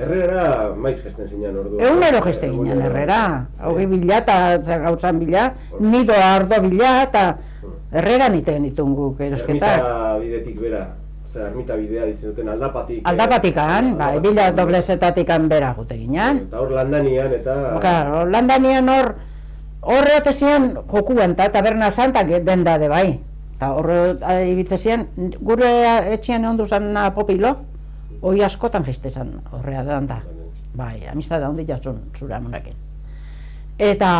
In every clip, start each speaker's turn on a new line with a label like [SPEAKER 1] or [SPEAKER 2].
[SPEAKER 1] Herrera maiz gesten zinean ordu.
[SPEAKER 2] Egunero gesten ginen Herrera. Haugi bila eta gauzan bila, nido ardo bila eta Herreran iten ditun guk erosketak.
[SPEAKER 1] Ermita bidetik bera, ermita bidea ditzen duten aldapatik.
[SPEAKER 2] Aldapatikan, bila doblezetatik bera jute ginen.
[SPEAKER 1] Eta hor landanian eta...
[SPEAKER 2] Landanian horre ote zian jokuan eta taberna santak denda de bai. Eta horre ibitze zian, gure etxian egon duzan popilo, hoi askotan jistezan horrea da. Bai, amistad handi jasun zure amonekin. Eta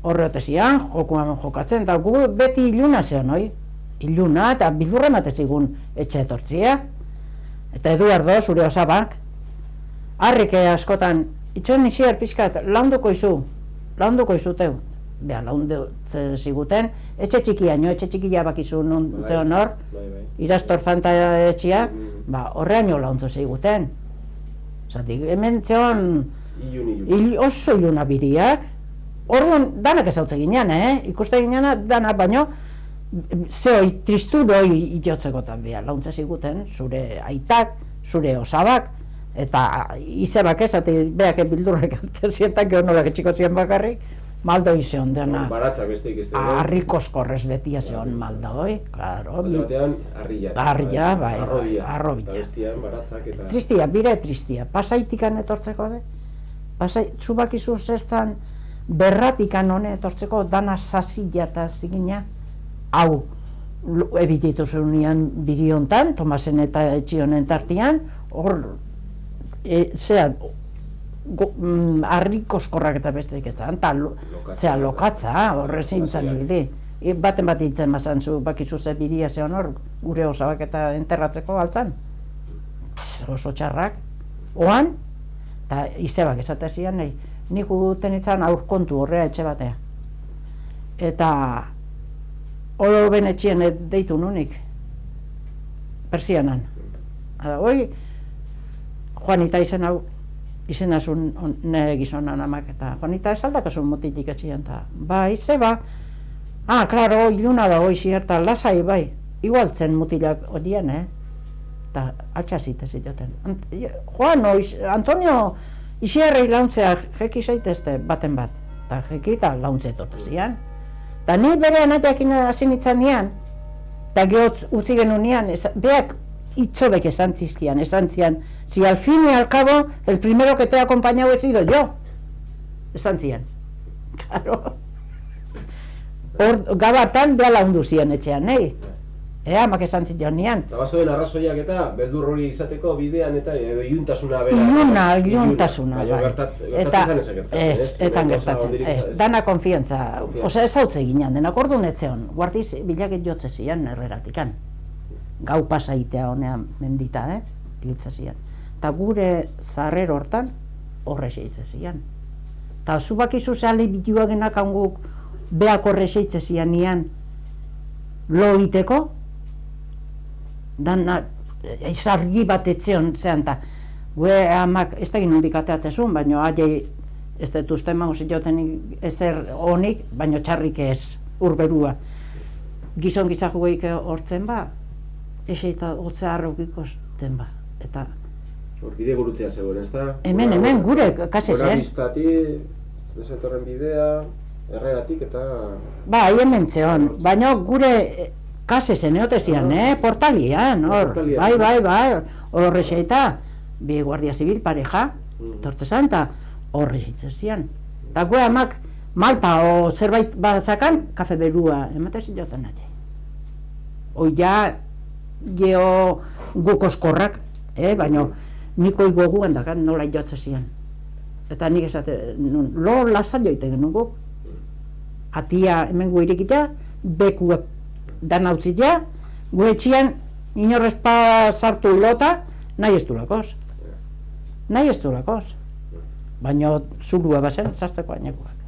[SPEAKER 2] horre ote zian, jokuan jokatzen, eta gu beti iluna zeon, oi? Iluna eta bildurra ematezigun etxe etortzia. Eta Eduardo, zure osabak, harrik askotan, itxoen iziar pixkat, launduko izuteu. Beha, laundutzen ziguten, etxe txikia bakizu nuntzen hor, Irastor Zanta etxia, horreaino laundu ziguten. Zatik, hemen zeon oso iluna biriak, orduan danak ezautze ginean, ikuste ginean danak, baino, zehoi tristuroi itotzekotan beha, launtze ziguten, zure aitak, zure osabak, eta izebak ez, eta beak bildurrek zientak egon nolak etxiko ziren bakarrik, maldo izeon dena.
[SPEAKER 1] Baratzak besteik ez dena.
[SPEAKER 2] Arrikoskorrez betia zeon maldo, klaro.
[SPEAKER 1] Batean, harria.
[SPEAKER 2] Harria, bai, arrobia.
[SPEAKER 1] Eta bestian, baratzak eta...
[SPEAKER 2] Tristia, bire tristia. Pasaitikan etortzeko, zubakizu zertzan berratikan hone etortzeko dana sasila eta zigina, hau, ebititu zunean biri hontan, Tomasen eta Etxionen tartian, hor, harrikoskorrak eta besteik etzan, eta lokatza, horre zintzen ibili. Baten bat hitzen mazan zu, bakizu ze biria zeon hor, gure osabak eta enterratzeko galtzan. Oso txarrak. Oan, eta izebak esatezian, nik uten itzan aurkontu horrea etxe batea. Eta oro ben etxien deitu nunik, persianan. Hoi, Juanita izenazun nire gizonan amak, eta Juanita esaldakasun motitik etxian, eta izeba, klaro, iluna da hoi zierta, lasai, bai, igualtzen mutilak odien, eta altxazite zitoten. Juan, Antonio, isiarrei launtzea jeki zaitezte baten bat, eta jeki eta launtze etortzezian. Eta ni bere anatiakin hasi nintzen nian, eta gehotz utzi genuen nian, beak itzobek esan zian, si al fin y al cabo, el primero que te ha acompañado he sido yo. Esan zian. Claro. Hor, gabartan, beha laundu zian etxean, amak esan zian nian.
[SPEAKER 1] Bazoen arrazoiak eta beldur hori izateko bidean eta iluntasuna bera.
[SPEAKER 2] Iluntasuna, bai.
[SPEAKER 1] Gertatzen ezan gertatzen,
[SPEAKER 2] ez zan gertatzen, dana konfiantza. Osa ez hautze ginen, denak orduan etzeon, guardiz bilaket jotze zian Herreratikan. Gau pasaitea honean mendita, hilitza zian. Eta gure zarrer hortan, horre seitze zian. Eta zubakizu zehali bitua genak hanguk beak horre seitze zian nian lo iteko, dana izargi bat etzeon zean, eta gue amak ez da ginen hundik ateatzezun, baina aiei ez dut uste emango zioten ezer honik, baina txarrik ez, urberua. Gizon gizajugeik hortzen eseita hotze harrokiko zen eta...
[SPEAKER 1] Hor bide gurutzea zegoen, ez da?
[SPEAKER 2] Hemen, gure, kase zen.
[SPEAKER 1] Buenavistati, ez da zetorren bidea, Herreratik eta...
[SPEAKER 2] Hemen zeon, baina gure kase zen eotezian, portalian, hor. Bai, horre zeita, bi guardia zibil pareja, tortzezan, eta horre zeitzezian. Eta gue amak malta o zerbait batzakan, kafe berua, ematezin joten nahi. Hoi ja, geho gukoskorrak, baina niko goguan dakan nola jotze zian. Eta nik esate, lo lasan joite genuen guk. Atia hemen gu irikita, bekuak dan hautzita, gu etxian inorrezpa sartu lota, nahi ez dulakoz. Baina zurua bazen, sartzeko ainekoak.